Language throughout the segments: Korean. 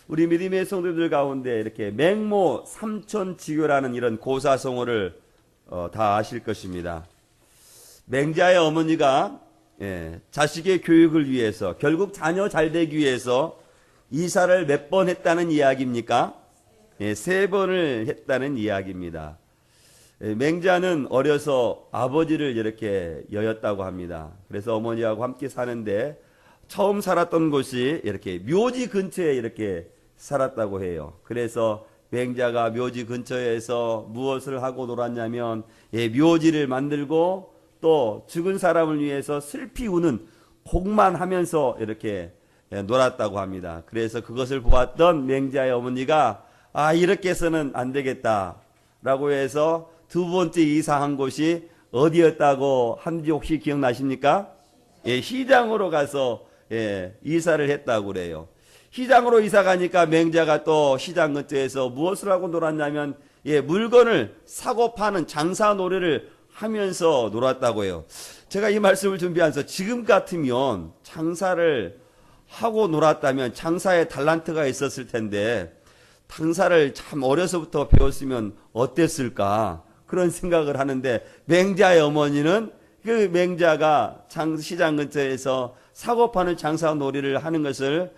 우리 믿음의 성도들 가운데 이렇게 맹모 삼천지교라는 이런 고사성어를 다 아실 것입니다. 맹자의 어머니가 자식의 교육을 위해서 결국 자녀 잘 되기 위해서 이사를 몇 번 했다는 이야기입니까? 3번을 했다는 이야기입니다. 맹자는 어려서 아버지를 이렇게 여였다고 합니다. 그래서 어머니하고 함께 사는데 처음 살았던 곳이 이렇게 묘지 근처에 이렇게 살았다고 해요. 그래서 맹자가 묘지 근처에서 무엇을 하고 놀았냐면 묘지를 만들고 또 죽은 사람을 위해서 슬피 우는 곡만 하면서 이렇게 놀았다고 합니다. 그래서 그것을 보았던 맹자의 어머니가 이렇게 해서는 안 되겠다라고 해서 두 번째 이사한 곳이 어디였다고 한지 혹시 기억나십니까? 시장으로 가서 이사를 했다고 그래요. 시장으로 이사 가니까 맹자가 또 시장 근처에서 무엇을 하고 놀았냐면 물건을 사고 파는 장사 놀이를 하면서 놀았다고 해요. 제가 이 말씀을 준비하면서 지금 같으면 장사를 하고 놀았다면 장사에 달란트가 있었을 텐데 장사를 참 어려서부터 배웠으면 어땠을까 그런 생각을 하는데 맹자의 어머니는 그 맹자가 시장 근처에서 사고 파는 장사 놀이를 하는 것을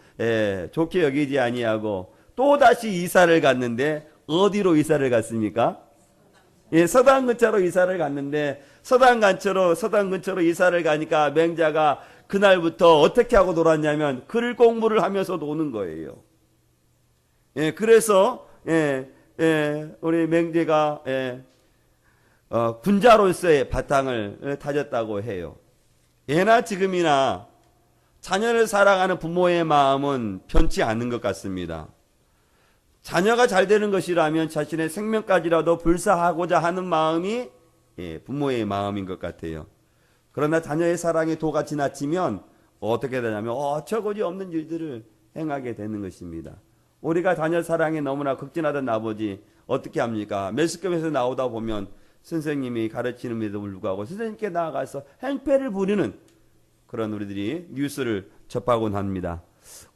좋게 여기지 아니하고 또다시 이사를 갔는데 어디로 이사를 갔습니까? 서당 근처로 이사를 갔는데 서당 근처로 이사를 가니까 맹자가 그날부터 어떻게 하고 놀았냐면 글 공부를 하면서 노는 거예요. 그래서 우리 맹자가 군자로서의 바탕을 다졌다고 해요. 예나 지금이나 자녀를 사랑하는 부모의 마음은 변치 않는 것 같습니다. 자녀가 잘 되는 것이라면 자신의 생명까지라도 불사하고자 하는 마음이 부모의 마음인 것 같아요. 그러나 자녀의 사랑의 도가 지나치면 어떻게 되냐면 어처구니 없는 일들을 행하게 되는 것입니다. 우리가 자녀 사랑에 너무나 극진하던 아버지 어떻게 합니까? 매스컴에서 나오다 보면 선생님이 가르치는데도 불구하고 선생님께 나아가서 행패를 부리는 그런 우리들이 뉴스를 접하곤 합니다.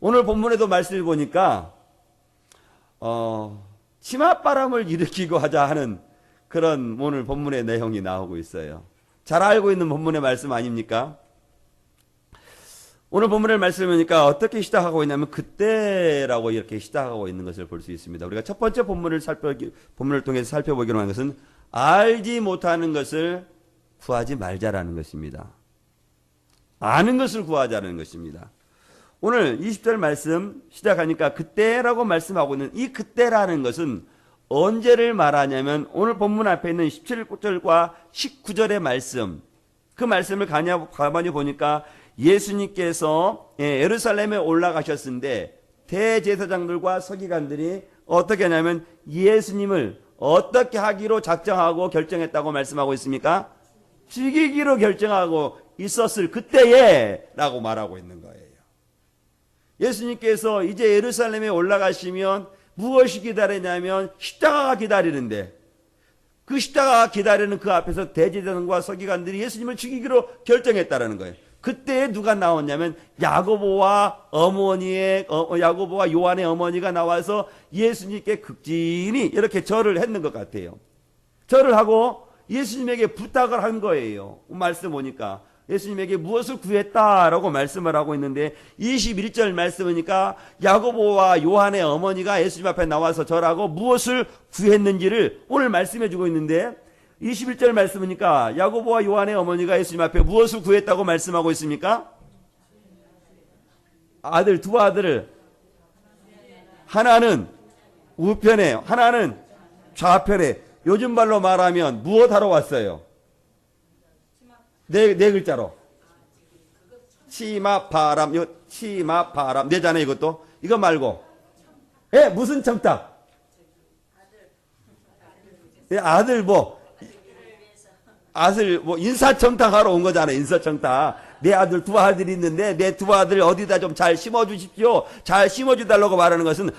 오늘 본문에도 말씀을 보니까 치맛바람을 일으키고 하자 하는 그런 오늘 본문의 내용이 나오고 있어요. 잘 알고 있는 본문의 말씀 아닙니까? 오늘 본문의 말씀을 보니까 어떻게 시작하고 있냐면 그때라고 이렇게 시작하고 있는 것을 볼 수 있습니다. 우리가 첫 번째 본문을 통해서 살펴보기로 한 것은 알지 못하는 것을 구하지 말자라는 것입니다. 아는 것을 구하자는 것입니다. 오늘 20절 말씀 시작하니까 그때라고 말씀하고 있는 이 그때라는 것은 언제를 말하냐면 오늘 본문 앞에 있는 17절과 19절의 말씀, 그 말씀을 가만히 보니까 예수님께서 예루살렘에 올라가셨는데 대제사장들과 서기관들이 어떻게 하냐면 예수님을 어떻게 하기로 작정하고 결정했다고 말씀하고 있습니까? 죽이기로 결정하고 있었을 그때에 라고 말하고 있는 거예요. 예수님께서 이제 예루살렘에 올라가시면 무엇이 기다리냐면 십자가가 기다리는데 그 십자가가 기다리는 그 앞에서 대제사장과 서기관들이 예수님을 죽이기로 결정했다라는 거예요. 그때 누가 나왔냐면 야고보와 요한의 어머니가 나와서 예수님께 극진히 이렇게 절을 했는 것 같아요. 절을 하고 예수님에게 부탁을 한 거예요. 말씀 보니까 예수님에게 무엇을 구했다라고 말씀을 하고 있는데 21절 말씀이니까 야고보와 요한의 어머니가 예수님 앞에 나와서 절하고 무엇을 구했는지를 오늘 말씀해 주고 있는데 21절 말씀이니까 야고보와 요한의 어머니가 예수님 앞에 무엇을 구했다고 말씀하고 있습니까? 두 아들을 하나는 우편에 하나는 좌편에 요즘 말로 말하면 무엇 하러 왔어요? 네 글자로 치마바람 네잖아요. 이것도 이거 말고 무슨 청탁? 아들 인사청탁하러 온 거잖아요. 인사청탁. 내 아들 두 아들이 있는데 내 두 아들 어디다 좀 잘 심어주십시오. 잘 심어주달라고 말하는 것은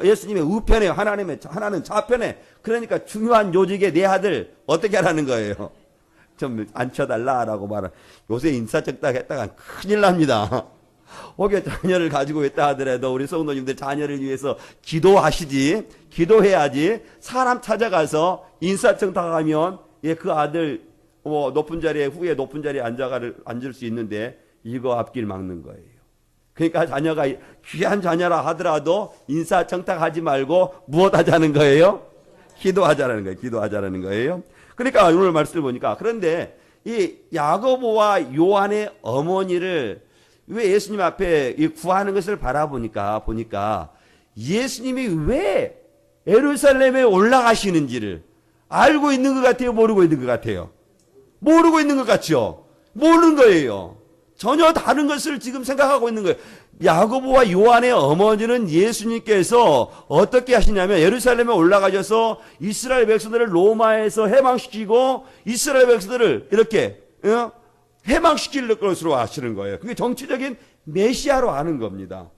예수님의 우편에 하나는 좌편에. 그러니까 중요한 요직에 내 아들 어떻게 하라는 거예요? 좀 앉혀달라라고 말하. 요새 인사청탁 했다가 큰일 납니다. 혹여 자녀를 가지고 있다 하더라도 우리 성도님들 자녀를 위해서 기도하시지, 기도해야지. 사람 찾아가서 인사청탁하면 그 아들 높은 자리에, 후에 높은 자리에 앉을 수 있는데 이거 앞길 막는 거예요. 그러니까 자녀가 귀한 자녀라 하더라도 인사청탁하지 말고 무엇 하자는 거예요? 기도하자라는 거예요. 기도하자라는 거예요. 그러니까 오늘 말씀을 보니까, 그런데 이 야고보와 요한의 어머니를 왜 예수님 앞에 구하는 것을 바라보니까 예수님이 왜 예루살렘에 올라가시는지를 알고 있는 것 같아요? 모르고 있는 것 같아요? 모르고 있는 것 같죠? 모르는 거예요. 전혀 다른 것을 지금 생각하고 있는 거예요. 야고보와 요한의 어머니는 예수님께서 어떻게 하시냐면 예루살렘에 올라가셔서 이스라엘 백성들을 로마에서 해방시키고 이스라엘 백성들을 이렇게 해방시킬 것으로 하시는 거예요. 그게 정치적인 메시아로 하는 겁니다.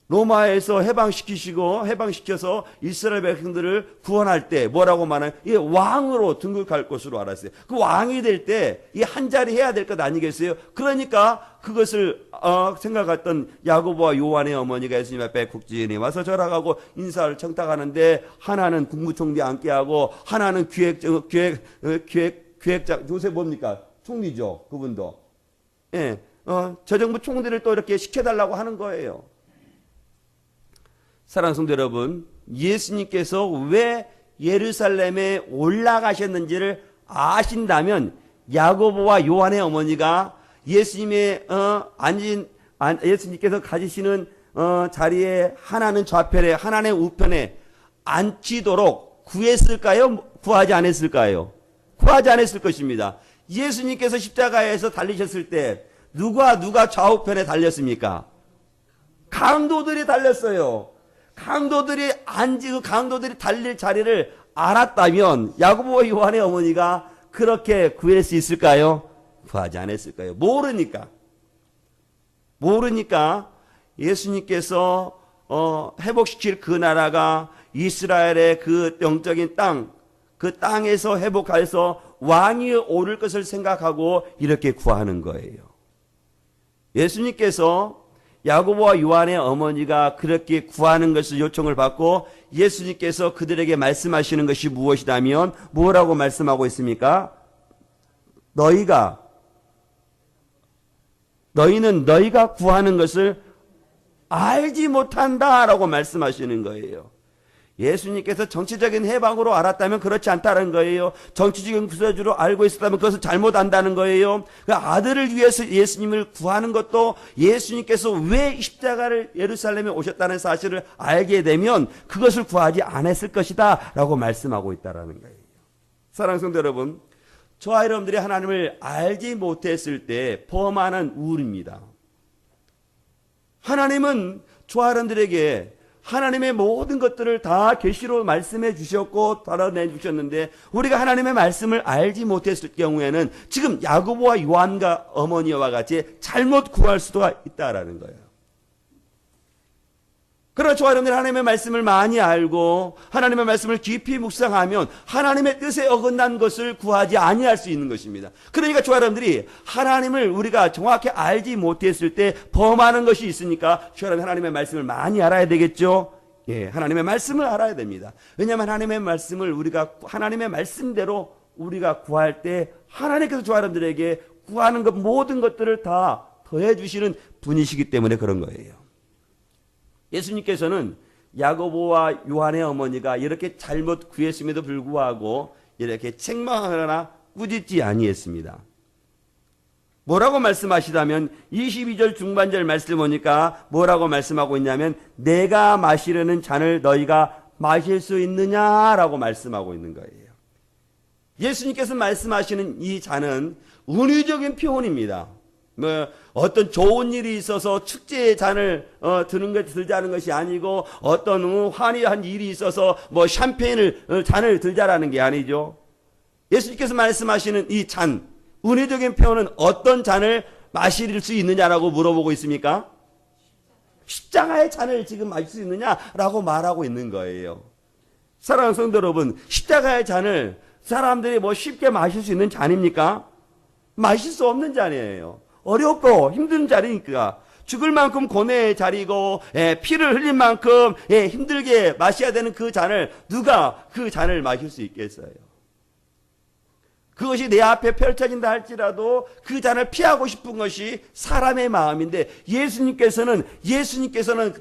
로마에서 해방시켜서 이스라엘 백성들을 구원할 때 뭐라고 말하나요? 이 왕으로 등극할 것으로 알았어요. 그 왕이 될 때 이 한 자리 해야 될 것 아니겠어요? 그러니까 그것을 생각했던 야고보와 요한의 어머니가 예수님 앞에 국진이 와서 절하고 인사를 청탁하는데, 하나는 국무총리 앉게 하고 하나는 기획자, 요새 뭡니까? 총리죠, 그분도. 예, 저 정부 총리를 또 이렇게 시켜달라고 하는 거예요. 사랑하는 성도 여러분, 예수님께서 왜 예루살렘에 올라가셨는지를 아신다면 야고보와 요한의 어머니가 예수님의 예수님께서 가지시는 자리에 하나는 좌편에 하나는 우편에 앉히도록 구했을까요? 구하지 않았을까요? 구하지 않았을 것입니다. 예수님께서 십자가에서 달리셨을 때 누가 좌우편에 달렸습니까? 강도들이 달렸어요. 강도들이 달릴 자리를 알았다면 야고보와 요한의 어머니가 그렇게 구할 수 있을까요? 구하지 않았을까요? 모르니까 예수님께서 회복시킬 그 나라가 이스라엘의 그 영적인 땅, 그 땅에서 회복해서 왕이 오를 것을 생각하고 이렇게 구하는 거예요. 예수님께서 야고보와 요한의 어머니가 그렇게 구하는 것을 요청을 받고 예수님께서 그들에게 말씀하시는 것이 무엇이라면 뭐라고 말씀하고 있습니까? 너희는 너희가 구하는 것을 알지 못한다라고 말씀하시는 거예요. 예수님께서 정치적인 해방으로 알았다면 그렇지 않다는 거예요. 정치적인 구세주로 알고 있었다면 그것을 잘못 안다는 거예요. 그 아들을 위해서 예수님을 구하는 것도 예수님께서 왜 십자가를 예루살렘에 오셨다는 사실을 알게 되면 그것을 구하지 않았을 것이다 라고 말씀하고 있다는 거예요. 사랑하는 성도 여러분, 저와 여러분들이 하나님을 알지 못했을 때 범하는 우울입니다. 하나님은 저와 여러분들에게 하나님의 모든 것들을 다 계시로 말씀해 주셨고 달아내 주셨는데 우리가 하나님의 말씀을 알지 못했을 경우에는 지금 야고보와 요한과 어머니와 같이 잘못 구할 수도 있다라는 거예요. 그러나 저와 여러분들이 하나님의 말씀을 많이 알고 하나님의 말씀을 깊이 묵상하면 하나님의 뜻에 어긋난 것을 구하지 아니할 수 있는 것입니다. 그러니까 저와 여러분들이 하나님을 우리가 정확히 알지 못했을 때 범하는 것이 있으니까 저와 여러분 하나님의 말씀을 많이 알아야 되겠죠. 예, 하나님의 말씀을 알아야 됩니다. 왜냐하면 하나님의 말씀을 우리가 하나님의 말씀대로 우리가 구할 때 하나님께서 저와 여러분들에게 구하는 것 모든 것들을 다 더해 주시는 분이시기 때문에 그런 거예요. 예수님께서는 야고보와 요한의 어머니가 이렇게 잘못 구했음에도 불구하고 이렇게 책망하거나 꾸짖지 아니했습니다. 뭐라고 말씀하시다면 22절 중반절 말씀 보니까 뭐라고 말씀하고 있냐면 내가 마시려는 잔을 너희가 마실 수 있느냐라고 말씀하고 있는 거예요. 예수님께서 말씀하시는 이 잔은 은유적인 표현입니다. 어떤 좋은 일이 있어서 축제의 잔을 들자는 것이 아니고 어떤 환희한 일이 있어서 샴페인을 잔을 들자라는 게 아니죠. 예수님께서 말씀하시는 이 잔, 은혜적인 표현은 어떤 잔을 마실 수 있느냐라고 물어보고 있습니까? 십자가의 잔을 지금 마실 수 있느냐라고 말하고 있는 거예요. 사랑하는 성도 여러분, 십자가의 잔을 사람들이 쉽게 마실 수 있는 잔입니까? 마실 수 없는 잔이에요. 어렵고 힘든 자리니까 죽을 만큼 고뇌의 자리고 피를 흘린 만큼 힘들게 마셔야 되는 그 잔을 누가 그 잔을 마실 수 있겠어요? 그것이 내 앞에 펼쳐진다 할지라도 그 잔을 피하고 싶은 것이 사람의 마음인데 예수님께서는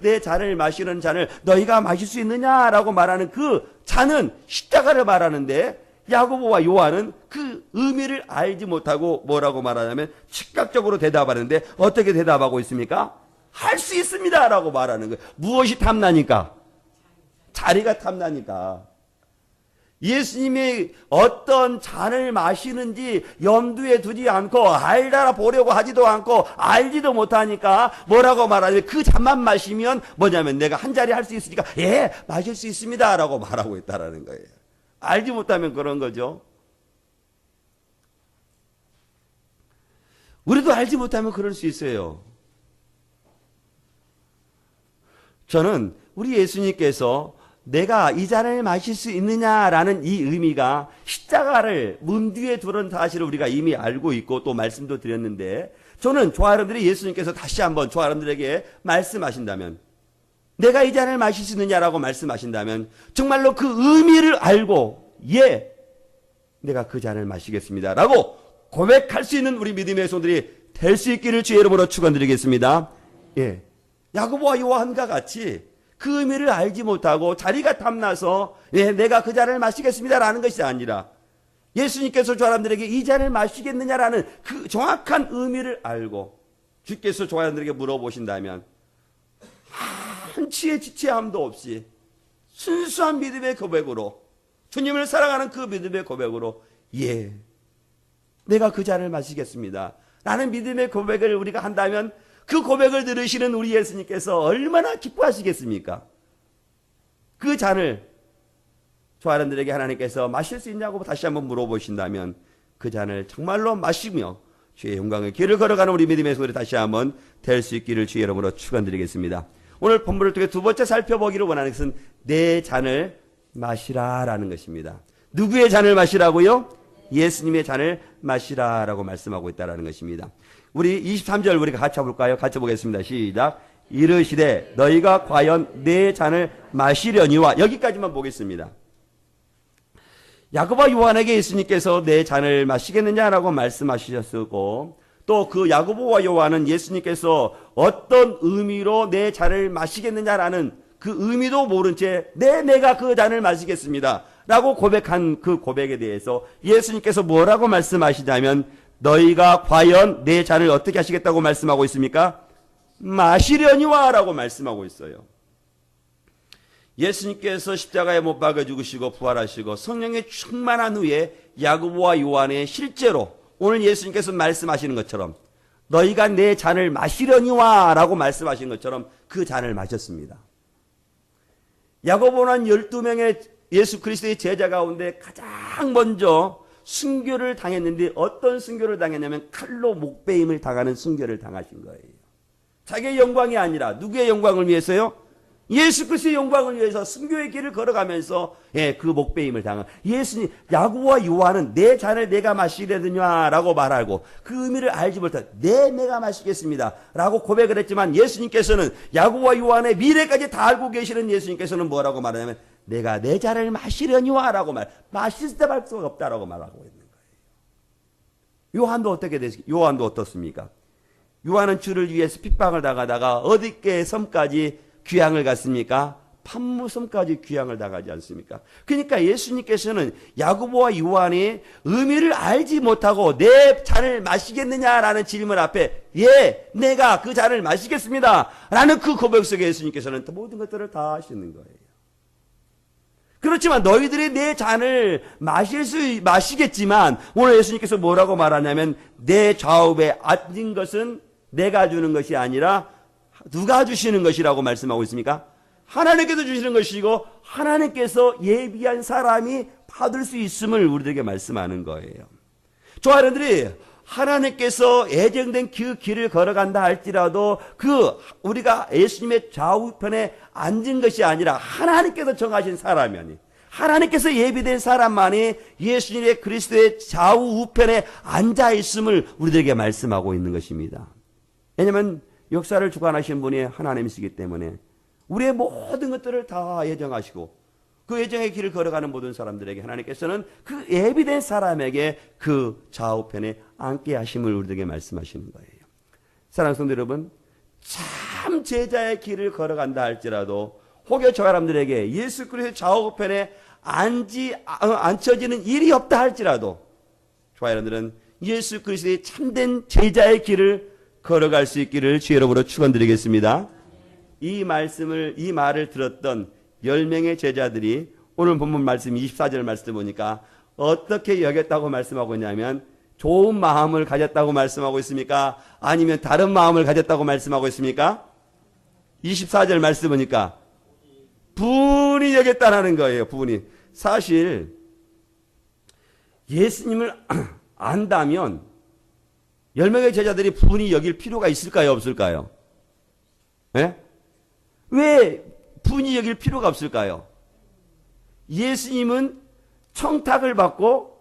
내 잔을 마시는 잔을 너희가 마실 수 있느냐라고 말하는 그 잔은 십자가를 말하는데 야고보와 요한은 그 의미를 알지 못하고 뭐라고 말하냐면 즉각적으로 대답하는데 어떻게 대답하고 있습니까? 할 수 있습니다 라고 말하는 거예요. 무엇이 탐나니까? 자리가 탐나니까. 예수님이 어떤 잔을 마시는지 염두에 두지 않고 알아보려고 하지도 않고 알지도 못하니까 뭐라고 말하냐면 그 잔만 마시면 뭐냐면 내가 한 자리 할 수 있으니까 마실 수 있습니다 라고 말하고 있다는 거예요. 알지 못하면 그런 거죠. 우리도 알지 못하면 그럴 수 있어요. 저는 우리 예수님께서 내가 이 잔을 마실 수 있느냐라는 이 의미가 십자가를 문 뒤에 두는 사실을 우리가 이미 알고 있고 또 말씀도 드렸는데 저는 저와 여러분들이 예수님께서 다시 한번 저와 여러분들에게 말씀하신다면 내가 이 잔을 마실 수 있느냐라고 말씀하신다면 정말로 그 의미를 알고 내가 그 잔을 마시겠습니다 라고 고백할 수 있는 우리 믿음의 손들이 될 수 있기를 주의 이름으로 축원드리겠습니다. 야고보와 요한과 같이 그 의미를 알지 못하고 자리가 탐나서 내가 그 잔을 마시겠습니다라는 것이 아니라 예수님께서 저 사람들에게 이 잔을 마시겠느냐라는 그 정확한 의미를 알고 주께서 저 사람들에게 물어보신다면 한치의 지체함도 없이 순수한 믿음의 고백으로 주님을 사랑하는 그 믿음의 고백으로 내가 그 잔을 마시겠습니다 라는 믿음의 고백을 우리가 한다면 그 고백을 들으시는 우리 예수님께서 얼마나 기뻐하시겠습니까? 그 잔을 저 사람들에게 하나님께서 마실 수 있냐고 다시 한번 물어보신다면 그 잔을 정말로 마시며 주의 영광의 길을 걸어가는 우리 믿음의 소리 다시 한번 될 수 있기를 주의 이름으로 축원드리겠습니다. 오늘 본문을 통해 두 번째 살펴보기를 원하는 것은 내 잔을 마시라라는 것입니다. 누구의 잔을 마시라고요? 예수님의 잔을 마시라라고 말씀하고 있다는 것입니다. 우리 23절 우리가 같이 해볼까요? 같이 보겠습니다. 시작. 이르시되 너희가 과연 내 잔을 마시려니와 여기까지만 보겠습니다. 야고보와 요한에게 예수님께서 내 잔을 마시겠느냐라고 말씀하셨고 또 그 야고보와 요한은 예수님께서 어떤 의미로 내 잔을 마시겠느냐라는 그 의미도 모른 채 내가 그 잔을 마시겠습니다 라고 고백한 그 고백에 대해서 예수님께서 뭐라고 말씀하시냐면 너희가 과연 내 잔을 어떻게 하시겠다고 말씀하고 있습니까? 마시려니와 라고 말씀하고 있어요. 예수님께서 십자가에 못 박아 죽으시고 부활하시고 성령에 충만한 후에 야고보와 요한의 실제로 오늘 예수님께서 말씀하시는 것처럼 너희가 내 잔을 마시려니와 라고 말씀하신 것처럼 그 잔을 마셨습니다. 야고보는 12명의 예수 그리스도의 제자 가운데 가장 먼저 순교를 당했는데 어떤 순교를 당했냐면 칼로 목베임을 당하는 순교를 당하신 거예요. 자기의 영광이 아니라 누구의 영광을 위해서요? 예수 그리스도의 영광을 위해서 순교의 길을 걸어가면서 그 목베임을 당한 예수님. 야고보와 요한은 내 잔을 내가 마시려느냐라고 말하고 그 의미를 알지 못해 내가 마시겠습니다 라고 고백을 했지만 예수님께서는 야고보와 요한의 미래까지 다 알고 계시는 예수님께서는 뭐라고 말하냐면 내가 내 잔을 마시려니와 라고 마실 수밖에 없다라고 말하고 있는 거예요. 요한도 어떻게 됐습니까? 요한도 어떻습니까? 요한은 주를 위해서 핍박을 당하다가 어디께 섬까지 귀향을 갔습니까? 판무섬까지 귀향을 당하지 않습니까? 그러니까 예수님께서는 야고보와 요한이 의미를 알지 못하고 내 잔을 마시겠느냐라는 질문 앞에 내가 그 잔을 마시겠습니다 라는 그 고백 속에 예수님께서는 모든 것들을 다 하시는 거예요. 그렇지만 너희들이 내 잔을 마시겠지만 오늘 예수님께서 뭐라고 말하냐면 내 좌우에 앉은 것은 내가 주는 것이 아니라 누가 주시는 것이라고 말씀하고 있습니까? 하나님께서 주시는 것이고 하나님께서 예비한 사람이 받을 수 있음을 우리들에게 말씀하는 거예요. 저와 여러분들이 하나님께서 예정된 그 길을 걸어간다 할지라도 우리가 예수님의 좌우편에 앉은 것이 아니라 하나님께서 정하신 사람이 아니 하나님께서 예비된 사람만이 예수님의 그리스도의 좌우 우편에 앉아 있음을 우리들에게 말씀하고 있는 것입니다. 왜냐하면 역사를 주관하신 분이 하나님이시기 때문에 우리의 모든 것들을 다 예정하시고 그 예정의 길을 걸어가는 모든 사람들에게 하나님께서는 그 예비된 사람에게 그 좌우편에 앉게 하심을 우리들에게 말씀하시는 거예요. 사랑하는 성도 여러분, 참 제자의 길을 걸어간다 할지라도 혹여 저 사람들에게 예수 그리스도의 좌우편에 앉혀지는 일이 없다 할지라도 저 사람들은 예수 그리스도의 참된 제자의 길을 걸어갈 수 있기를 주의 이름으로 축원드리겠습니다. 이 말을 들었던 10명의 제자들이 오늘 본문 말씀 24절 말씀 보니까 어떻게 여겼다고 말씀하고 있냐면 좋은 마음을 가졌다고 말씀하고 있습니까? 아니면 다른 마음을 가졌다고 말씀하고 있습니까? 24절 말씀 보니까 분이 여겼다라는 거예요. 분이. 사실 예수님을 안다면 10명의 제자들이 분이 여길 필요가 있을까요? 없을까요? 예? 왜 분이 여길 필요가 없을까요? 예수님은 청탁을 받고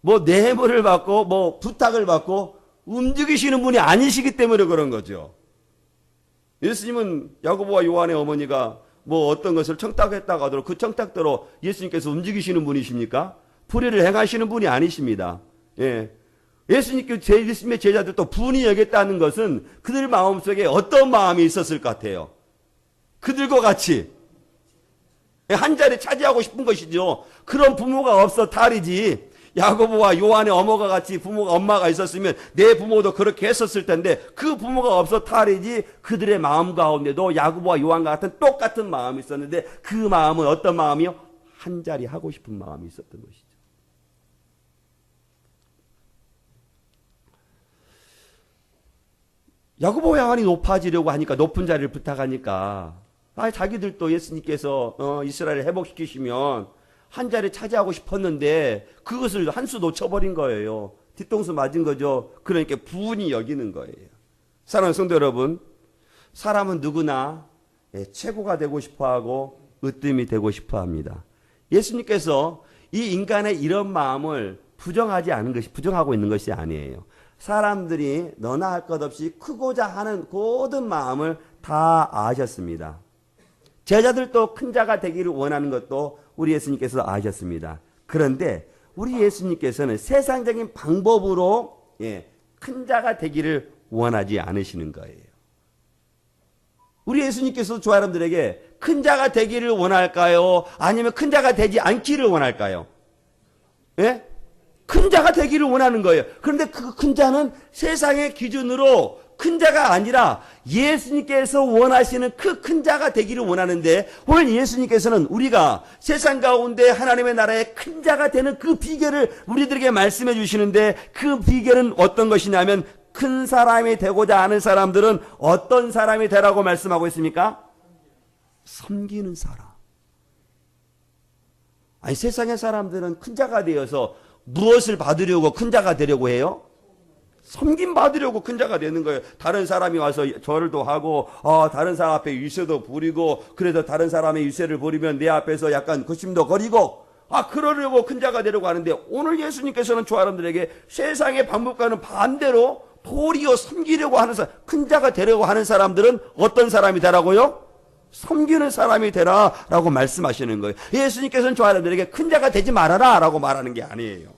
뭐 뇌물을 받고 뭐 부탁을 받고 움직이시는 분이 아니시기 때문에 그런 거죠. 예수님은 야고보와 요한의 어머니가 뭐 어떤 것을 청탁했다고 하더라도 그 청탁대로 예수님께서 움직이시는 분이십니까? 불의를 행하시는 분이 아니십니다. 예. 예수님의 제자들도 분이 여겼다는 것은 그들 마음속에 어떤 마음이 있었을 것 같아요? 그들과 같이 한 자리 차지하고 싶은 것이죠. 그런 부모가 없어 탈이지. 야고보와 요한의 어머가 같이 부모가 엄마가 있었으면 내 부모도 그렇게 했었을 텐데 그 부모가 없어 탈이지. 그들의 마음 가운데도 야고보와 요한과 같은 똑같은 마음이 있었는데 그 마음은 어떤 마음이요? 한 자리 하고 싶은 마음이 있었던 것이죠. 야고보와 요한이 높아지려고 하니까 높은 자리를 부탁하니까 자기들도 예수님께서 이스라엘을 회복시키시면 한 자리 차지하고 싶었는데 그것을 한 수 놓쳐버린 거예요. 뒤통수 맞은 거죠. 그러니까 분이 여기는 거예요. 사랑하는 성도 여러분, 사람은 누구나 최고가 되고 싶어하고 으뜸이 되고 싶어합니다. 예수님께서 이 인간의 이런 마음을 부정하고 있는 것이 아니에요. 사람들이 너나 할 것 없이 크고자 하는 모든 마음을 다 아셨습니다. 제자들도 큰 자가 되기를 원하는 것도 우리 예수님께서 아셨습니다. 그런데 우리 예수님께서는 세상적인 방법으로 큰 자가 되기를 원하지 않으시는 거예요. 우리 예수님께서 저 사람들에게 큰 자가 되기를 원할까요? 아니면 큰 자가 되지 않기를 원할까요? 예? 큰 자가 되기를 원하는 거예요. 그런데 그 큰 자는 세상의 기준으로 큰 자가 아니라 예수님께서 원하시는 그 큰 자가 되기를 원하는데 오늘 예수님께서는 우리가 세상 가운데 하나님의 나라의 큰 자가 되는 그 비결을 우리들에게 말씀해 주시는데 그 비결은 어떤 것이냐면 큰 사람이 되고자 하는 사람들은 어떤 사람이 되라고 말씀하고 있습니까? 섬기는 사람. 아니 세상의 사람들은 큰 자가 되어서 무엇을 받으려고 큰 자가 되려고 해요? 섬김 받으려고 큰 자가 되는 거예요. 다른 사람이 와서 절도 하고 다른 사람 앞에 유세도 부리고 그래서 다른 사람의 유세를 부리면 내 앞에서 약간 거심도 거리고 그러려고 큰 자가 되려고 하는데 오늘 예수님께서는 저 사람들에게 세상의 방법과는 반대로 도리어 섬기려고 하는 사람, 큰 자가 되려고 하는 사람들은 어떤 사람이 되라고요? 섬기는 사람이 되라라고 말씀하시는 거예요. 예수님께서는 저 사람들에게 큰 자가 되지 말아라 라고 말하는 게 아니에요.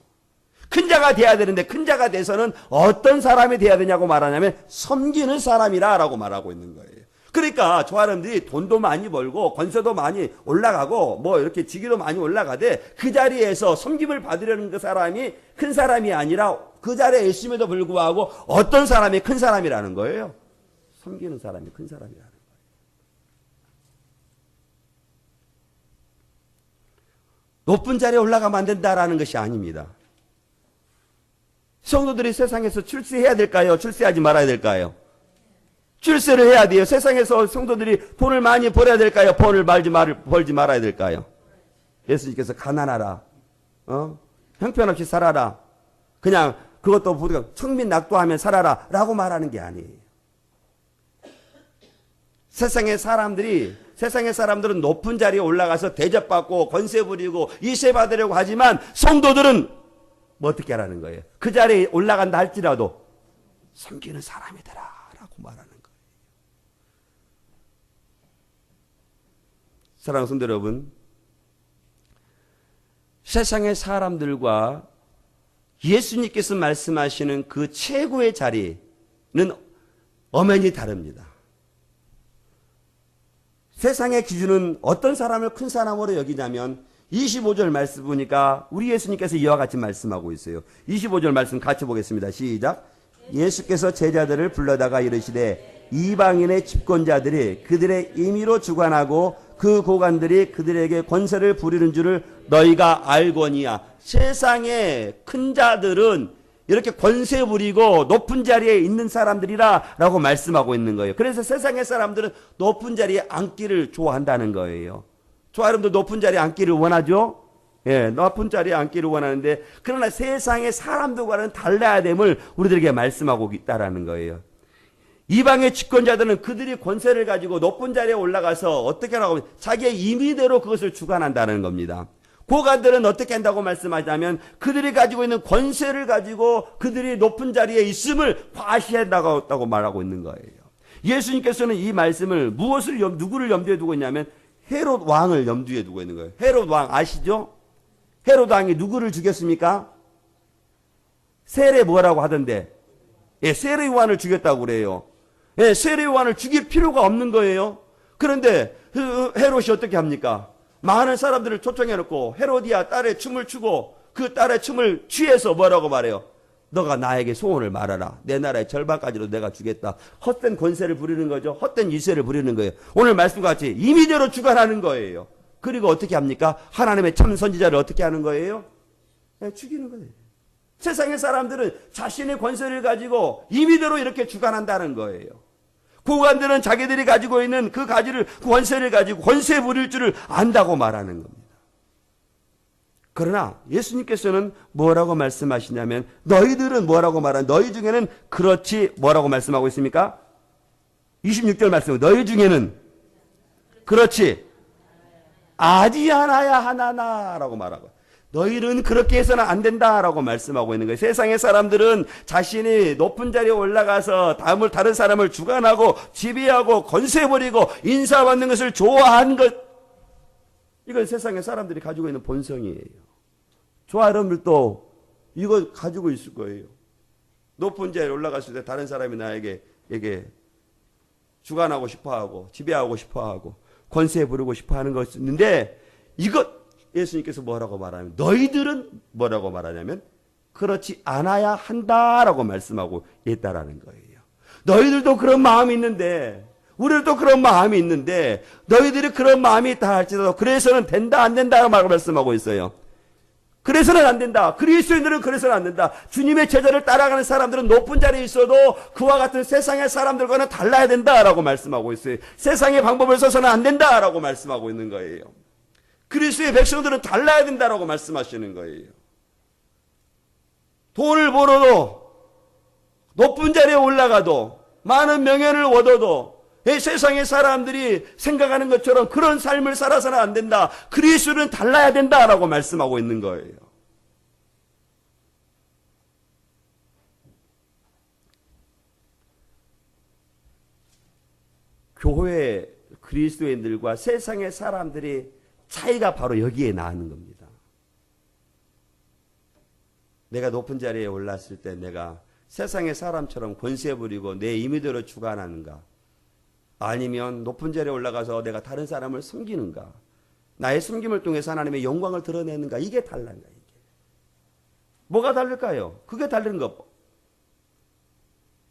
큰 자가 돼야 되는데 큰 자가 돼서는 어떤 사람이 돼야 되냐고 말하냐면 섬기는 사람이라 라고 말하고 있는 거예요. 그러니까 저 사람들이 돈도 많이 벌고 권세도 많이 올라가고 뭐 이렇게 직위도 많이 올라가되 그 자리에서 섬김을 받으려는 그 사람이 큰 사람이 아니라 그 자리에 있음에도 불구하고 어떤 사람이 큰 사람이라는 거예요. 섬기는 사람이 큰 사람이라는 거예요. 높은 자리에 올라가면 안 된다라는 것이 아닙니다. 성도들이 세상에서 출세해야 될까요? 출세하지 말아야 될까요? 출세를 해야 돼요. 세상에서 성도들이 돈을 많이 벌어야 될까요? 돈을 벌지 말아야 될까요? 예수님께서 가난하라. 형편없이 살아라. 그냥 그것도 우리가 청민낙도하며 살아라 라고 말하는 게 아니에요. 세상의 사람들이 세상의 사람들은 높은 자리에 올라가서 대접받고 권세 부리고 이세 받으려고 하지만 성도들은 뭐 어떻게 하라는 거예요? 그 자리에 올라간다 할지라도 섬기는 사람이더라 라고 말하는 거예요. 사랑하는 성도 여러분, 세상의 사람들과 예수님께서 말씀하시는 그 최고의 자리는 엄연히 다릅니다. 세상의 기준은 어떤 사람을 큰 사람으로 여기냐면 25절 말씀 보니까 우리 예수님께서 이와 같이 말씀하고 있어요. 25절 말씀 같이 보겠습니다. 시작. 예수께서 제자들을 불러다가 이르시되 이방인의 집권자들이 그들의 임의로 주관하고 그 고관들이 그들에게 권세를 부리는 줄을 너희가 알거니와. 세상의 큰 자들은 이렇게 권세 부리고 높은 자리에 있는 사람들이라 라고 말씀하고 있는 거예요. 그래서 세상의 사람들은 높은 자리에 앉기를 좋아한다는 거예요. 저 여러분도 높은 자리에 앉기를 원하죠? 예, 높은 자리에 앉기를 원하는데, 그러나 세상의 사람들과는 달라야 됨을 우리들에게 말씀하고 있다라는 거예요. 이방의 집권자들은 그들이 권세를 가지고 높은 자리에 올라가서 어떻게 하라고 자기의 임의대로 그것을 주관한다는 겁니다. 고관들은 어떻게 한다고 말씀하자면 그들이 가지고 있는 권세를 가지고 그들이 높은 자리에 있음을 과시한다고 말하고 있는 거예요. 예수님께서는 이 말씀을 누구를 염두에 두고 있냐면 헤롯 왕을 염두에 두고 있는 거예요. 헤롯 왕 아시죠? 헤롯 왕이 누구를 죽였습니까? 세례 뭐라고 하던데? 예, 세례 요한을 죽였다고 그래요. 예, 세례 요한을 죽일 필요가 없는 거예요. 그런데 헤롯이 어떻게 합니까? 많은 사람들을 초청해놓고 헤로디아 딸의 춤을 추고 그 딸의 춤을 취해서 뭐라고 말해요? 너가 나에게 소원을 말하라. 내 나라의 절반까지로 내가 주겠다. 헛된 권세를 부리는 거죠. 헛된 유세를 부리는 거예요. 오늘 말씀과 같이 임의대로 주관하는 거예요. 그리고 어떻게 합니까? 하나님의 참 선지자를 어떻게 하는 거예요? 네, 죽이는 거예요. 세상의 사람들은 자신의 권세를 가지고 임의대로 이렇게 주관한다는 거예요. 고관들은 자기들이 가지고 있는 그 권세를 가지고 권세 부릴 줄을 안다고 말하는 겁니다. 그러나 예수님께서는 뭐라고 말씀하시냐면 너희들은 뭐라고 말하는, 너희 중에는 그렇지 뭐라고 말씀하고 있습니까? 26절 말씀, 너희 중에는 그렇지 아니하나야 하나나라고 말하고, 너희는 그렇게 해서는 안 된다라고 말씀하고 있는 거예요. 세상의 사람들은 자신이 높은 자리에 올라가서 다른 사람을 주관하고 지배하고 권세 부리고 인사받는 것을 좋아하는 것, 이건 세상의 사람들이 가지고 있는 본성이에요. 저와 여러분들도 이거 가지고 있을 거예요. 높은 자리에 올라갔을 때 다른 사람이 나에게 주관하고 싶어하고 지배하고 싶어하고 권세 부리고 싶어하는 것이 있는데, 이것 예수님께서 뭐라고 말하냐면 너희들은 뭐라고 말하냐면 그렇지 않아야 한다라고 말씀하고 있다라는 거예요. 너희들도 그런 마음이 있는데, 우리들도 그런 마음이 있는데, 너희들이 그런 마음이 있다 할지라도 그래서는 된다 안 된다라고 말씀하고 있어요. 그래서는 안 된다. 그리스도인들은 그래서는 안 된다. 주님의 제자를 따라가는 사람들은 높은 자리에 있어도 그와 같은 세상의 사람들과는 달라야 된다라고 말씀하고 있어요. 세상의 방법을 써서는 안 된다라고 말씀하고 있는 거예요. 그리스도의 백성들은 달라야 된다라고 말씀하시는 거예요. 돈을 벌어도, 높은 자리에 올라가도, 많은 명예를 얻어도 세상의 사람들이 생각하는 것처럼 그런 삶을 살아서는 안 된다. 그리스도는 달라야 된다라고 말씀하고 있는 거예요. 교회 그리스도인들과 세상의 사람들이 차이가 바로 여기에 나는 겁니다. 내가 높은 자리에 올랐을 때 내가 세상의 사람처럼 권세 부리고 내 임의대로 주관하는가, 아니면 높은 자리에 올라가서 내가 다른 사람을 섬기는가, 나의 섬김을 통해서 하나님의 영광을 드러내는가, 이게 달라는 거예요. 뭐가 다를까요? 그게 다른 것.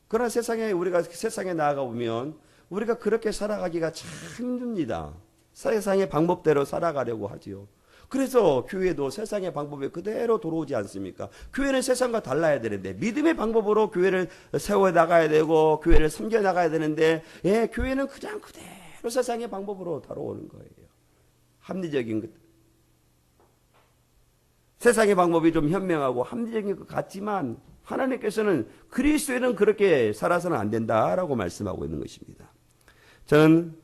그러나 우리가 세상에 나아가 보면 우리가 그렇게 살아가기가 참 힘듭니다. 세상의 방법대로 살아가려고 하지요. 그래서 교회도 세상의 방법에 그대로 돌아오지 않습니까? 교회는 세상과 달라야 되는데, 믿음의 방법으로 교회를 세워나가야 되고 교회를 섬겨나가야 되는데, 교회는 그냥 그대로 세상의 방법으로 다뤄오는 거예요. 합리적인 것. 세상의 방법이 좀 현명하고 합리적인 것 같지만 하나님께서는 그리스도에는 그렇게 살아서는 안 된다라고 말씀하고 있는 것입니다. 저는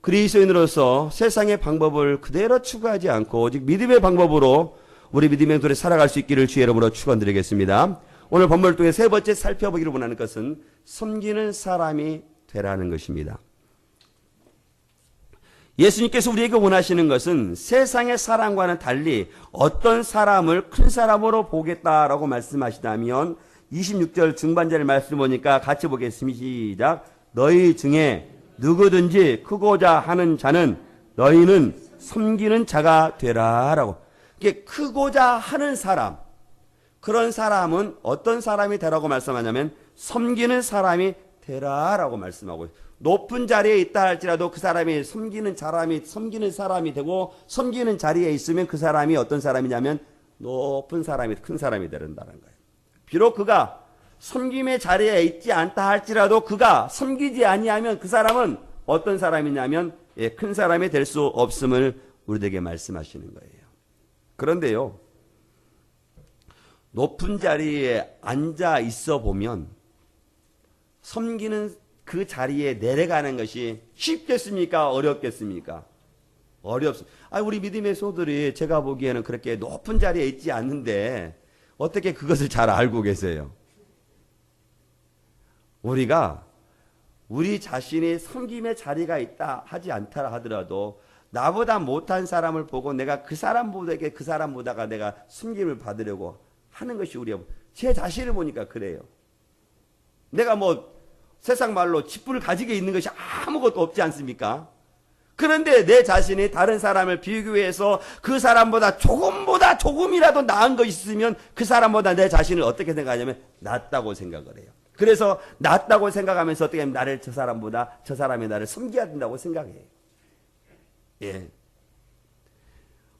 그리스도인으로서 세상의 방법을 그대로 추구하지 않고 오직 믿음의 방법으로 우리 믿음의 도에 살아갈 수 있기를 주의 이름으로 축원드리겠습니다. 오늘 본문을 통해 세 번째 살펴보기를 원하는 것은 섬기는 사람이 되라는 것입니다. 예수님께서 우리에게 원하시는 것은 세상의 사람과는 달리 어떤 사람을 큰 사람으로 보겠다라고 말씀하시다면 26절 중반절의 말씀 보니까 같이 보겠습니다. 시작. 너희 중에 누구든지 크고자 하는 자는 너희는 섬기는 자가 되라라고. 이게 크고자 하는 사람, 그런 사람은 어떤 사람이 되라고 말씀하냐면 섬기는 사람이 되라라고 말씀하고 있어요. 높은 자리에 있다 할지라도 그 사람이 섬기는 사람이 되고 섬기는 자리에 있으면 그 사람이 어떤 사람이냐면 높은 사람이 큰 사람이 되는다는 거예요. 비록 그가 섬김의 자리에 있지 않다 할지라도 그가 섬기지 아니하면 그 사람은 어떤 사람이냐면 큰 사람이 될 수 없음을 우리에게 말씀하시는 거예요. 그런데요, 높은 자리에 앉아 있어 보면 섬기는 그 자리에 내려가는 것이 쉽겠습니까? 어렵겠습니까? 어렵습니다. 우리 믿음의 소들이 제가 보기에는 그렇게 높은 자리에 있지 않는데 어떻게 그것을 잘 알고 계세요? 우리가 우리 자신이 섬김의 자리가 있다 하지 않다 하더라도 나보다 못한 사람을 보고 내가 그 사람보다가 내가 섬김을 받으려고 하는 것이 제 자신을 보니까 그래요. 내가 세상 말로 직분을 가지게 있는 것이 아무것도 없지 않습니까? 그런데 내 자신이 다른 사람을 비교해서 그 사람보다 조금이라도 나은 것이 있으면 그 사람보다 내 자신을 어떻게 생각하냐면 낫다고 생각을 해요. 그래서 낫다고 생각하면서 어떻게 하면 저 사람이 나를 섬겨야 된다고 생각해요. 예.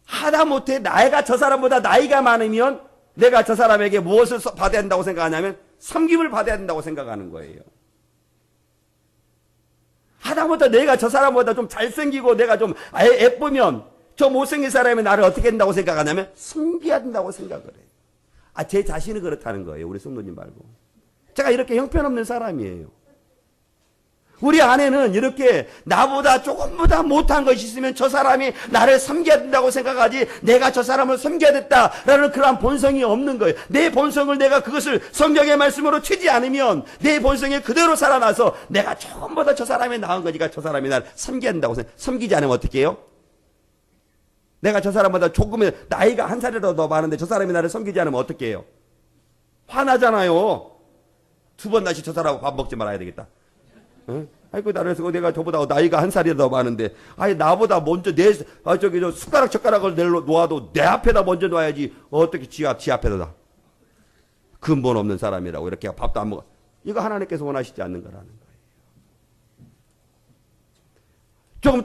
하다못해 나이가 저 사람보다 나이가 많으면 내가 저 사람에게 무엇을 받아야 된다고 생각하냐면 섬김을 받아야 된다고 생각하는 거예요. 하다못해 내가 저 사람보다 좀 잘생기고 내가 좀 예쁘면 저 못생긴 사람이 나를 어떻게 된다고 생각하냐면 섬겨야 된다고 생각을 해요. 제 자신이 그렇다는 거예요. 우리 성도님 말고. 제가 이렇게 형편없는 사람이에요. 우리 안에는 이렇게 나보다 조금보다 못한 것이 있으면 저 사람이 나를 섬겨야 된다고 생각하지 내가 저 사람을 섬겨야 됐다라는 그러한 본성이 없는 거예요. 내 본성을 내가 그것을 성경의 말씀으로 치지 않으면 내 본성이 그대로 살아나서 내가 조금보다 저 사람이 나은 거니까 저 사람이 나를 섬겨야 된다고 섬기지 않으면 어떻게 해요? 내가 저 사람보다 조금의 나이가 한 살이라도 더 많은데 저 사람이 나를 섬기지 않으면 어떻게 해요? 화나잖아요. 두 번 다시 저 사람하고 밥 먹지 말아야 되겠다. 응? 그래서 내가 저보다 나이가 한 살이라도 더 많은데, 나보다 먼저 저 숟가락을 놓아도 내 앞에다 먼저 놔야지. 어떻게 지 앞에다 놔. 근본 없는 사람이라고 이렇게 밥도 안 먹어. 이거 하나님께서 원하시지 않는 거라는 거예요. 조금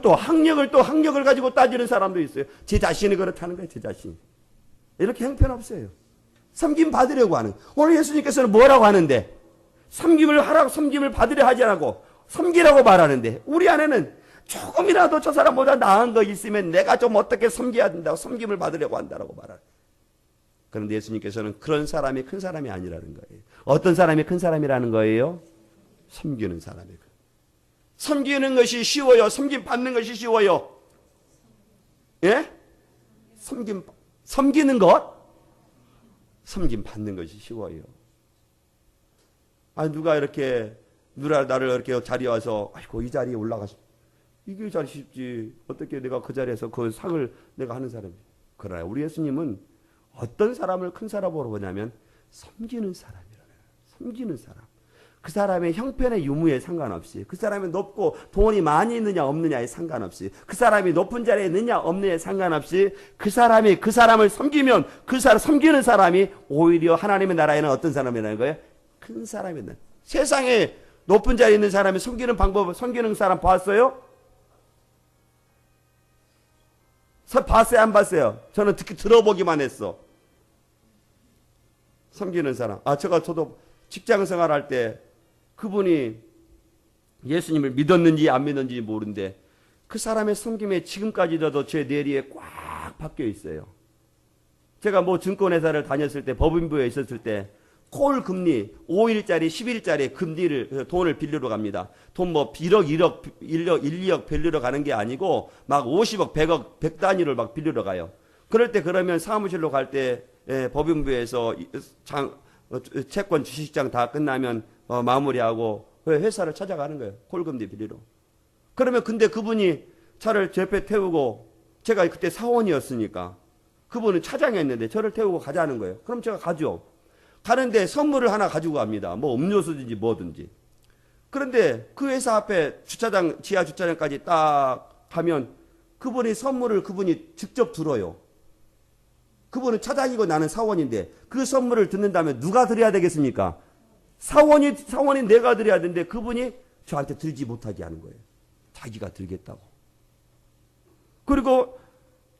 학력을 가지고 따지는 사람도 있어요. 제 자신이 그렇다는 거예요, 제 자신. 이렇게 형편없어요. 섬김 받으려고 하는. 오늘 예수님께서는 뭐라고 하는데? 섬김을 하라고, 섬김을 받으려 하지 않고, 섬기라고 말하는데, 우리 안에는 조금이라도 저 사람보다 나은 거 있으면 내가 좀 어떻게 섬겨야 된다고, 섬김을 받으려고 한다고 말하는. 그런데 예수님께서는 그런 사람이 큰 사람이 아니라는 거예요. 어떤 사람이 큰 사람이라는 거예요? 섬기는 사람이에요. 섬기는 것이 쉬워요? 섬김 받는 것이 쉬워요? 예? 섬기는 것? 섬김 받는 것이 쉬워요. 누가 나를 이렇게 자리에 와서, 이 자리에 올라가서, 이게 잘 쉽지. 어떻게 내가 그 자리에서 그 상을 내가 하는 사람이. 그러나 우리 예수님은 어떤 사람을 큰 사람으로 보냐면, 섬기는 사람이라는 거예요. 섬기는 사람. 그 사람의 형편의 유무에 상관없이, 그 사람이 높고 돈이 많이 있느냐 없느냐에 상관없이, 그 사람이 높은 자리에 있느냐 없느냐에 상관없이, 그 사람을 섬기면 섬기는 사람이 오히려 하나님의 나라에는 어떤 사람이라는 거예요? 큰 사람이다. 세상에 높은 자리에 있는 사람이 섬기는 사람 봤어요? 봤어요? 안 봤어요? 저는 특히 들어보기만 했어. 섬기는 사람. 저도 직장 생활할 때 그분이 예수님을 믿었는지 안 믿었는지 모르는데 그 사람의 섬김에 지금까지도 제 뇌리에 꽉 박혀 있어요. 제가 증권회사를 다녔을 때, 법인부에 있었을 때 콜 금리 5일짜리 10일짜리 금리를 돈을 빌리러 갑니다. 돈 뭐 1억 2억 빌리러 가는 게 아니고 막 50억 100억 100 단위를 막 빌리러 가요. 그럴 때 그러면 사무실로 갈 때 법인부에서 채권 주식시장 다 끝나면 마무리하고 회사를 찾아가는 거예요. 콜 금리 빌리러. 그러면 근데 그분이 차를 제 옆에 태우고 제가 그때 사원이었으니까 그분은 차장이었는데 저를 태우고 가자는 거예요. 그럼 제가 가죠. 가는데 선물을 하나 가지고 갑니다. 뭐 음료수든지 뭐든지. 그런데 그 회사 앞에 주차장, 지하 주차장까지 딱 가면 그분이 선물을 그분이 직접 들어요. 그분은 차장이고 나는 사원인데 그 선물을 듣는다면 누가 드려야 되겠습니까? 사원이 내가 드려야 되는데 그분이 저한테 들지 못하게 하는 거예요. 자기가 들겠다고. 그리고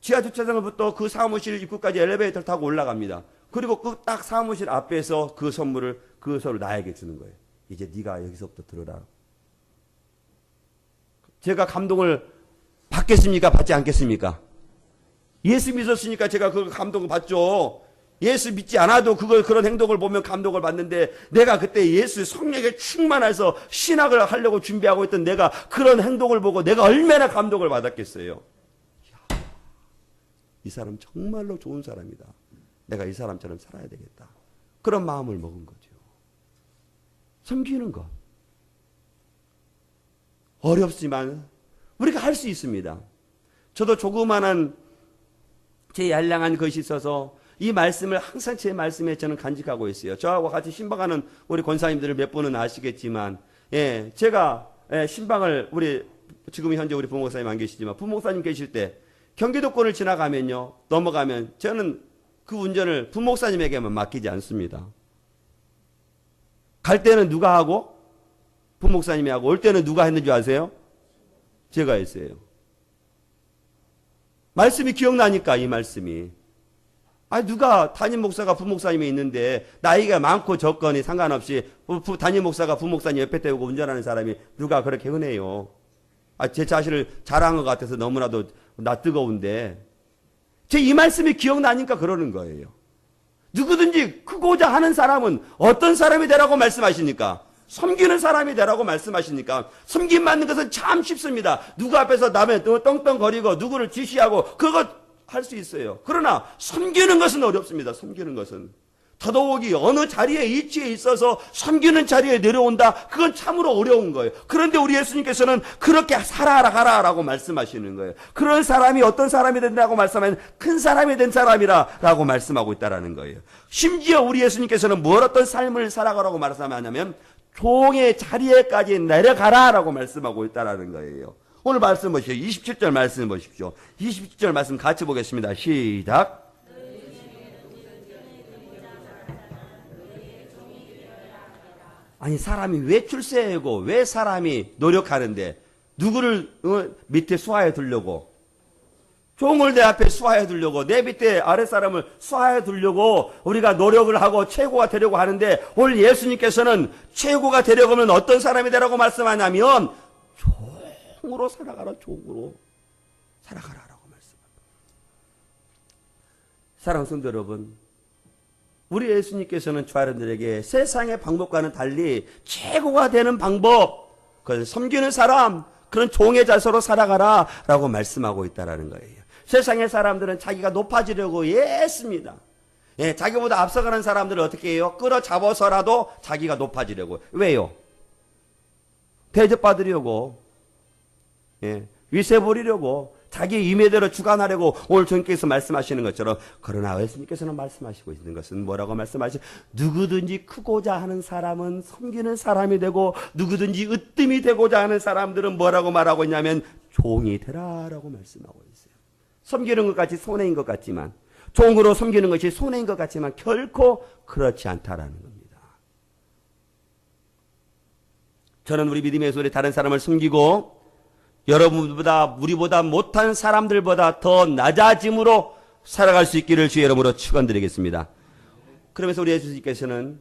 지하 주차장부터 그 사무실 입구까지 엘리베이터를 타고 올라갑니다. 그리고 그 딱 사무실 앞에서 그 선물을 나에게 주는 거예요. 이제 네가 여기서부터 들어라. 제가 감동을 받겠습니까? 받지 않겠습니까? 예수 믿었으니까 제가 그 감동을 받죠. 예수 믿지 않아도 그런 행동을 보면 감동을 받는데 내가 그때 예수 성령에 충만해서 신학을 하려고 준비하고 있던 내가 그런 행동을 보고 내가 얼마나 감동을 받았겠어요. 이 사람 정말로 좋은 사람이다. 내가 이 사람처럼 살아야 되겠다. 그런 마음을 먹은 거죠. 섬기는 것. 어렵지만 우리가 할 수 있습니다. 저도 조그마한 제 양량한 것이 있어서 이 말씀을 항상 제 말씀에 저는 간직하고 있어요. 저하고 같이 신방하는 우리 권사님들을 몇 분은 아시겠지만, 제가 신방을 지금 현재 우리 부목사님 안 계시지만 부목사님 계실 때 경기도권을 지나가면요, 넘어가면 저는 그 운전을 부목사님에게만 맡기지 않습니다. 갈 때는 누가 하고? 부목사님이 하고, 올 때는 누가 했는 줄 아세요? 제가 했어요. 말씀이 기억나니까, 이 말씀이. 누가 담임 목사가 부목사님이 있는데 나이가 많고 적거니 상관없이 담임 목사가 부목사님 옆에 태우고 운전하는 사람이 누가 그렇게 흔해요. 제 자신을 자랑한 것 같아서 너무나도 나 뜨거운데 제 이 말씀이 기억나니까 그러는 거예요. 누구든지 크고자 하는 사람은 어떤 사람이 되라고 말씀하시니까? 섬기는 사람이 되라고 말씀하시니까 섬김 받는 것은 참 쉽습니다. 누구 앞에서 남의 떵떵거리고 누구를 지시하고 그것 할 수 있어요. 그러나 섬기는 것은 어렵습니다. 섬기는 것은. 더더욱이 어느 자리에 위치에 있어서 섬기는 자리에 내려온다. 그건 참으로 어려운 거예요. 그런데 우리 예수님께서는 그렇게 살아가라라고 말씀하시는 거예요. 그런 사람이 어떤 사람이 된다고 말씀하면 큰 사람이 된 사람이라고 말씀하고 있다라는 거예요. 심지어 우리 예수님께서는 어떤 삶을 살아가라고 말씀하냐면 종의 자리에까지 내려가라라고 말씀하고 있다라는 거예요. 오늘 말씀 보시죠. 27절 말씀 보십시오. 27절 말씀 같이 보겠습니다. 시작. 아니 사람이 왜 출세하고 왜 사람이 노력하는데 누구를 밑에 수하에 두려고 종을 내 앞에 수하에 두려고 내 밑에 아랫사람을 수하에 두려고 우리가 노력을 하고 최고가 되려고 하는데 오늘 예수님께서는 최고가 되려고 하면 어떤 사람이 되라고 말씀하냐면 종으로 살아가라. 종으로 살아가라라고 말씀합니다. 사랑하는 성도 여러분, 우리 예수님께서는 저여러분들에게 세상의 방법과는 달리 최고가 되는 방법, 그건 섬기는 사람, 그런 종의 자세로 살아가라라고 말씀하고 있다라는 거예요. 세상의 사람들은 자기가 높아지려고 애씁니다. 자기보다 앞서가는 사람들은 어떻게 해요? 끌어잡아서라도 자기가 높아지려고. 왜요? 대접받으려고, 위세 부리려고, 자기 임의대로 주관하려고 오늘 주님께서 말씀하시는 것처럼. 그러나 예수님께서는 말씀하시고 있는 것은 뭐라고 말씀하시죠? 누구든지 크고자 하는 사람은 섬기는 사람이 되고 누구든지 으뜸이 되고자 하는 사람들은 뭐라고 말하고 있냐면 종이 되라라고 말씀하고 있어요. 섬기는 것 같이 손해인 것 같지만, 종으로 섬기는 것이 손해인 것 같지만 결코 그렇지 않다라는 겁니다. 저는 우리 믿음의 소리 다른 사람을 섬기고 여러분보다 우리보다 못한 사람들보다 더 낮아짐으로 살아갈 수 있기를 주의 이름으로 축원드리겠습니다. 그러면서 우리 예수님께서는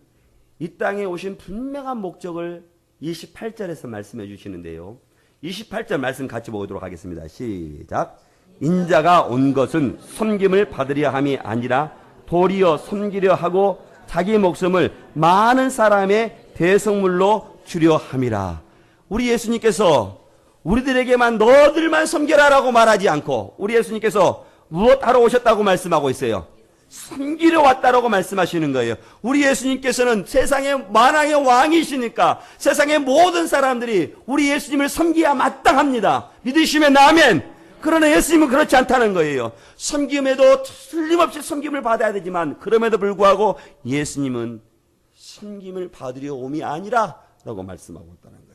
이 땅에 오신 분명한 목적을 28절에서 말씀해 주시는데요. 28절 말씀 같이 보도록 하겠습니다. 시작. 인자가 온 것은 섬김을 받으려 함이 아니라 도리어 섬기려 하고 자기 목숨을 많은 사람의 대성물로 주려 함이라. 우리 예수님께서 우리들에게만 너들만 섬겨라라고 말하지 않고 우리 예수님께서 무엇 하러 오셨다고 말씀하고 있어요? 섬기러 왔다라고 말씀하시는 거예요. 우리 예수님께서는 세상의 만왕의 왕이시니까 세상의 모든 사람들이 우리 예수님을 섬기야 마땅합니다. 믿으시면 아멘. 그러나 예수님은 그렇지 않다는 거예요. 섬김에도 틀림없이 섬김을 받아야 되지만 그럼에도 불구하고 예수님은 섬김을 받으려 옴이 아니라 라고 말씀하고 있다는 거예요.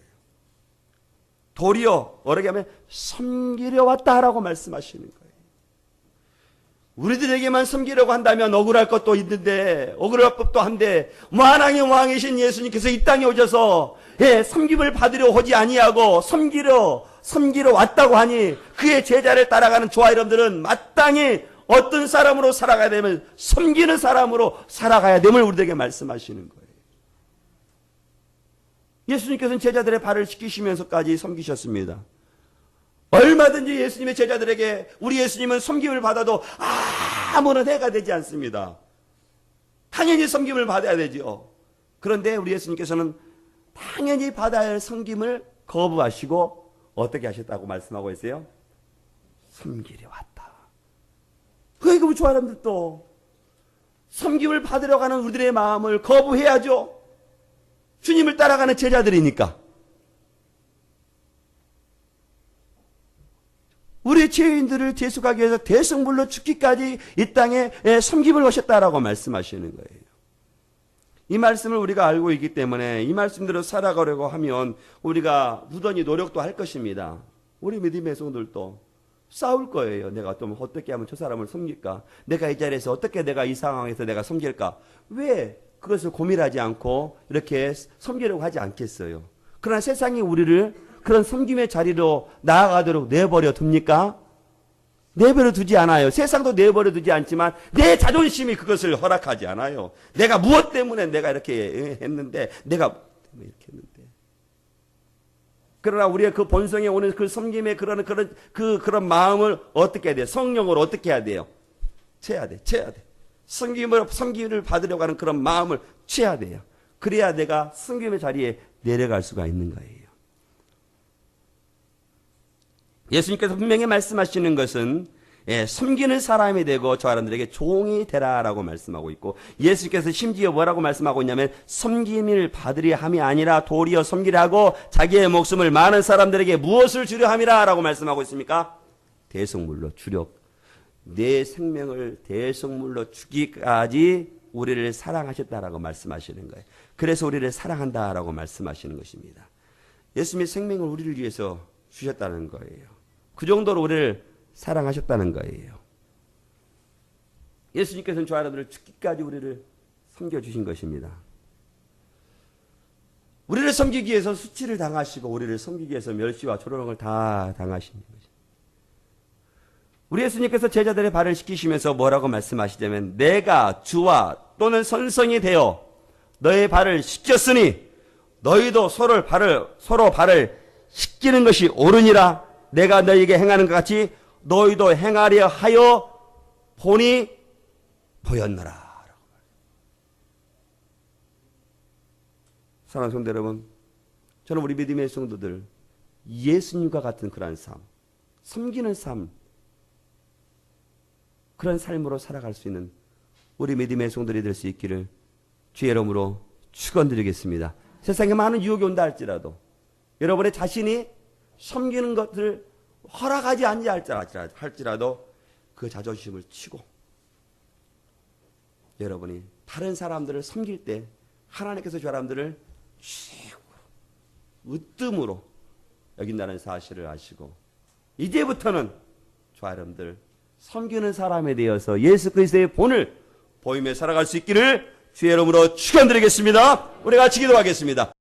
도리어 어떻게 하면 섬기려 왔다라고 말씀하시는 거예요. 우리들에게만 섬기려고 한다면 억울할 것도 있는데 억울할 것도 한데 만왕의 왕이신 예수님께서 이 땅에 오셔서 섬김을 받으려 오지 아니하고 섬기러 왔다고 하니 그의 제자를 따라가는 저와 여러분들은 마땅히 어떤 사람으로 살아가야 되면 섬기는 사람으로 살아가야 됨을 우리에게 말씀하시는 거예요. 예수님께서는 제자들의 발을 씻기시면서까지 섬기셨습니다. 얼마든지 예수님의 제자들에게 우리 예수님은 섬김을 받아도 아무런 해가 되지 않습니다. 당연히 섬김을 받아야 되죠. 그런데 우리 예수님께서는 당연히 받아야 할 섬김을 거부하시고 어떻게 하셨다고 말씀하고 있어요? 섬기려 왔다. 그러니까 우리 사람들도 섬김을 받으러 가는 우리들의 마음을 거부해야죠. 주님을 따라가는 제자들이니까. 우리 죄인들을 대속하기 위해서 대성물로 죽기까지 이 땅에 섬김을 하셨다라고 말씀하시는 거예요. 이 말씀을 우리가 알고 있기 때문에 이 말씀대로 살아가려고 하면 우리가 무던히 노력도 할 것입니다. 우리 믿음의 성도들도 싸울 거예요. 내가 좀 어떻게 하면 저 사람을 섬길까? 내가 이 자리에서 어떻게 내가 이 상황에서 내가 섬길까? 왜 그것을 고민하지 않고 이렇게 섬기려고 하지 않겠어요? 그러나 세상이 우리를 그런 섬김의 자리로 나아가도록 내버려 둡니까? 내버려 두지 않아요. 세상도 내버려 두지 않지만 내 자존심이 그것을 허락하지 않아요. 내가 무엇 때문에 내가 이렇게 했는데 내가 이렇게 했는데. 그러나 우리의 그 본성에 오는 그 섬김의 그런 마음을 어떻게 해야 돼요? 성령으로 어떻게 해야 돼요? 채야 돼. 섬김을 받으려고 하는 그런 마음을 채야 돼요. 그래야 내가 섬김의 자리에 내려갈 수가 있는 거예요. 예수님께서 분명히 말씀하시는 것은 섬기는 사람이 되고 저 사람들에게 종이 되라라고 말씀하고 있고 예수님께서 심지어 뭐라고 말씀하고 있냐면 섬김을 받으려 함이 아니라 도리어 섬기려 하고 자기의 목숨을 많은 사람들에게 무엇을 주려 함이라 라고 말씀하고 있습니까? 대성물로 주려 내 생명을 대성물로 주기까지 우리를 사랑하셨다라고 말씀하시는 거예요. 그래서 우리를 사랑한다라고 말씀하시는 것입니다. 예수님의 생명을 우리를 위해서 주셨다는 거예요. 그 정도로 우리를 사랑하셨다는 거예요. 예수님께서는 저 여러분을 죽기까지 우리를 섬겨주신 것입니다. 우리를 섬기기 위해서 수치를 당하시고 우리를 섬기기 위해서 멸시와 조롱을 다 당하신 것입니다. 우리 예수님께서 제자들의 발을 씻기시면서 뭐라고 말씀하시자면 내가 주와 또는 선성이 되어 너의 발을 씻겼으니 너희도 서로 발을 씻기는 것이 옳으니라. 내가 너희에게 행하는 것 같이 너희도 행하려 하여 보니 보였노라. 사랑하는 성도 여러분, 저는 우리 믿음의 성도들 예수님과 같은 그러한 삶, 섬기는 삶, 그런 삶으로 살아갈 수 있는 우리 믿음의 성도들이 될 수 있기를 주의 이름으로 축원드리겠습니다. 세상에 많은 유혹이 온다 할지라도 여러분의 자신이 섬기는 것을 허락하지 않냐 할지라도 그 자존심을 치고 여러분이 다른 사람들을 섬길 때 하나님께서 저 사람들을 으뜸으로 여긴다는 사실을 아시고 이제부터는 저 여러분들 섬기는 사람에 대해서 예수 그리스도의 본을 보이며 살아갈 수 있기를 주의 이름으로 축원드리겠습니다. 우리 같이 기도하겠습니다.